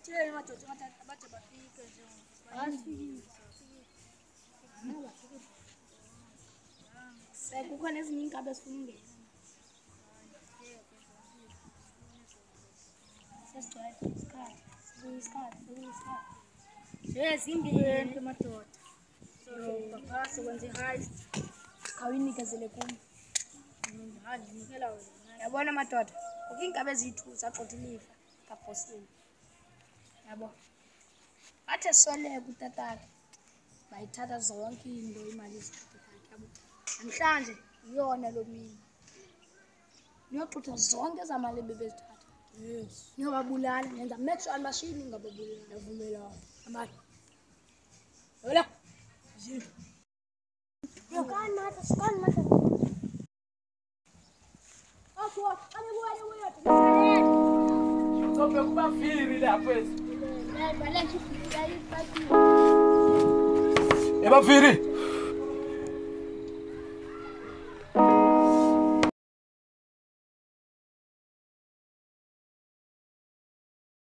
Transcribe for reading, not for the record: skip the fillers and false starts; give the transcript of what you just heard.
Tshela madoda abathi bafike nje. Kukhona ezinye inkabe esifuna ungena. Sesigcwele isikhathi. Zimbili madoda. Bapasa wenze high. Khawinikezele kum. Hayi nikela wena. Yabona madoda, kukho inkabe ezithu zagxotha ilifa kabhosini. Yabo. Bathe soleke utatakhe. Bayithatha zonke into imali ezithatha yabo. Namhlanje iyona lo mini. Niyoxutha zonke ezamali ebebezithatha. Yes. Niyobabulala, nenza make sure alibashini ngababulala. Yavumelana. Amali. Hola. Skani mata. Okay, buya. Sobe kubafiri lapho esi. Balesha ifika. Ebafiri.